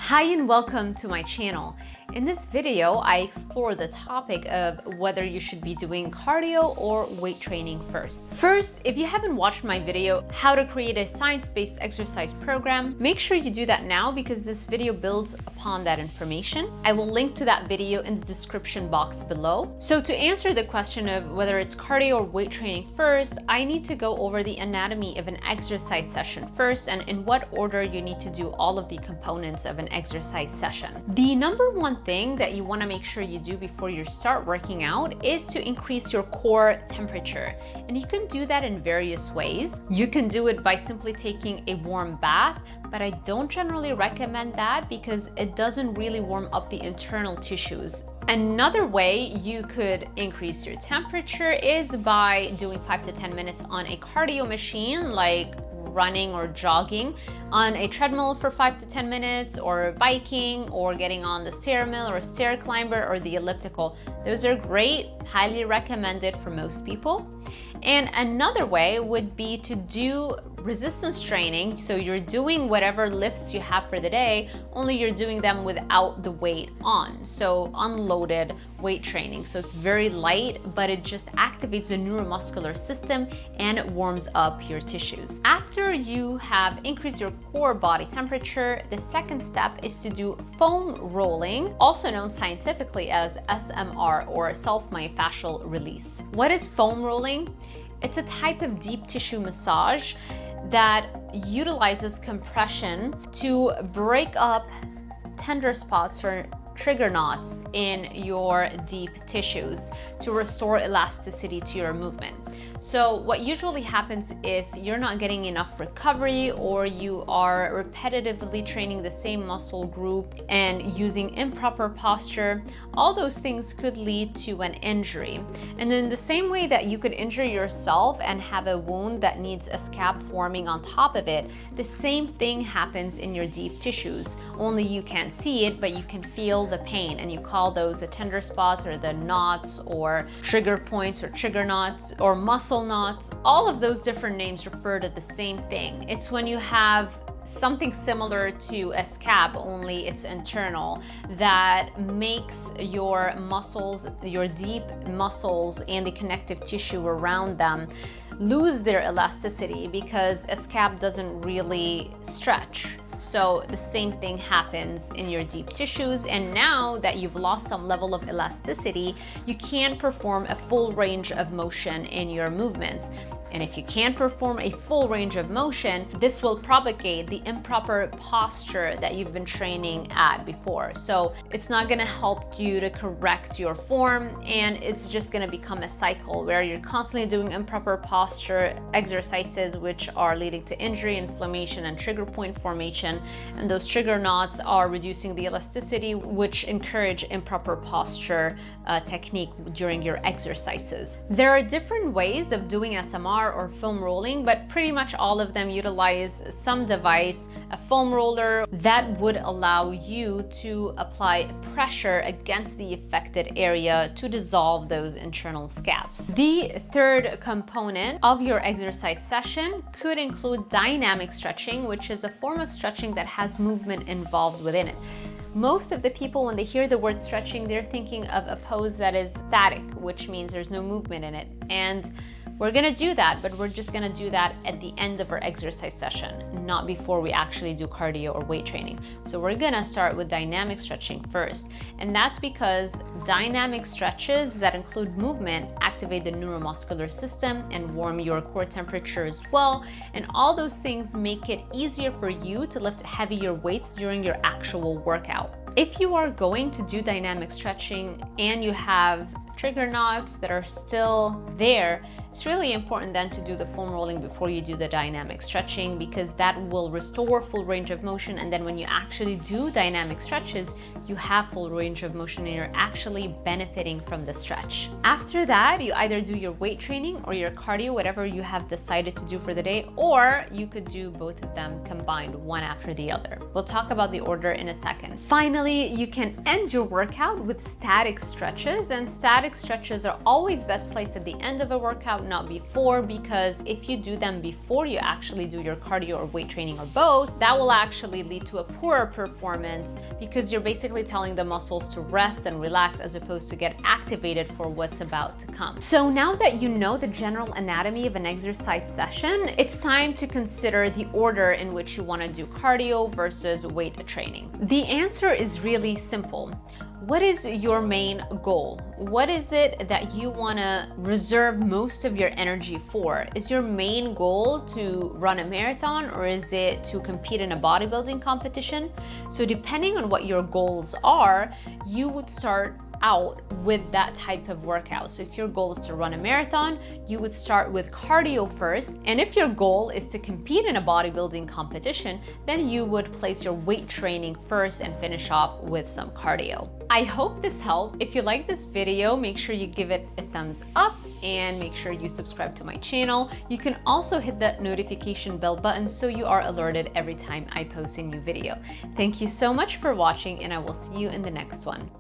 Hi and welcome to my channel. In this video, I explore the topic of whether you should be doing cardio or weight training first. First, if you haven't watched my video, how to create a science-based exercise program, make sure you do that now because this video builds upon that information. I will link to that video in the description box below. So to answer the question of whether it's cardio or weight training first, I need to go over the anatomy of an exercise session first and in what order you need to do all of the components of an exercise session. The number one thing that you want to make sure you do before you start working out is to increase your core temperature. And you can do that in various ways. You can do it by simply taking a warm bath, but I don't generally recommend that because it doesn't really warm up the internal tissues. Another way you could increase your temperature is by doing 5 to 10 minutes on a cardio machine like running or jogging on a treadmill for 5 to 10 minutes, or biking, or getting on the stair mill or stair climber or the elliptical. Those are great, highly recommended for most people. And another way would be to do resistance training. So you're doing whatever lifts you have for the day, only you're doing them without the weight on. So unloaded weight training. So it's very light, but it just activates the neuromuscular system and it warms up your tissues. After you have increased your core body temperature, the second step is to do foam rolling, also known scientifically as SMR or self-myofascial release. What is foam rolling? It's a type of deep tissue massage that utilizes compression to break up tender spots or trigger knots in your deep tissues to restore elasticity to your movement. So what usually happens if you're not getting enough recovery or you are repetitively training the same muscle group and using improper posture, all those things could lead to an injury. And in the same way that you could injure yourself and have a wound that needs a scab forming on top of it, the same thing happens in your deep tissues. Only you can't see it, but you can feel the pain, and you call those the tender spots or the knots or trigger points or trigger knots or muscle knots. All of those different names refer to the same thing. It's when you have something similar to a scab, only it's internal, that makes your muscles, your deep muscles and the connective tissue around them lose their elasticity because a scab doesn't really stretch. So the same thing happens in your deep tissues, and now that you've lost some level of elasticity, you can't perform a full range of motion in your movements. And if you can't perform a full range of motion, this will propagate the improper posture that you've been training at before. So it's not gonna help you to correct your form, and it's just gonna become a cycle where you're constantly doing improper posture exercises, which are leading to injury, inflammation, and trigger point formation. And those trigger knots are reducing the elasticity, which encourage improper posture technique during your exercises. There are different ways of doing SMR or foam rolling, but pretty much all of them utilize some device, a foam roller that would allow you to apply pressure against the affected area to dissolve those internal scabs. The third component of your exercise session could include dynamic stretching, which is a form of stretching that has movement involved within it. Most of the people, when they hear the word stretching, they're thinking of a pose that is static, which means there's no movement in it. And we're gonna do that, but we're just gonna do that at the end of our exercise session, not before we actually do cardio or weight training. So we're gonna start with dynamic stretching first. And that's because dynamic stretches that include movement activate the neuromuscular system and warm your core temperature as well. And all those things make it easier for you to lift heavier weights during your actual workout. If you are going to do dynamic stretching and you have trigger knots that are still there, it's really important then to do the foam rolling before you do the dynamic stretching, because that will restore full range of motion. And then when you actually do dynamic stretches, you have full range of motion and you're actually benefiting from the stretch. After that, you either do your weight training or your cardio, whatever you have decided to do for the day, or you could do both of them combined, one after the other. We'll talk about the order in a second. Finally, you can end your workout with static stretches, and static stretches are always best placed at the end of a workout workout, not before, because if you do them before you actually do your cardio or weight training or both, that will actually lead to a poorer performance because you're basically telling the muscles to rest and relax as opposed to get activated for what's about to come. So now that you know the general anatomy of an exercise session, it's time to consider the order in which you want to do cardio versus weight training. The answer is really simple. What is your main goal? What is it that you want to reserve most of your energy for? Is your main goal to run a marathon, or is it to compete in a bodybuilding competition? So depending on what your goals are, you would start out with that type of workout. So if your goal is to run a marathon, you would start with cardio first. And if your goal is to compete in a bodybuilding competition, then you would place your weight training first and finish off with some cardio. I hope this helped. If you like this video, make sure you give it a thumbs up and make sure you subscribe to my channel. You can also hit that notification bell button so you are alerted every time I post a new video. Thank you so much for watching, and I will see you in the next one.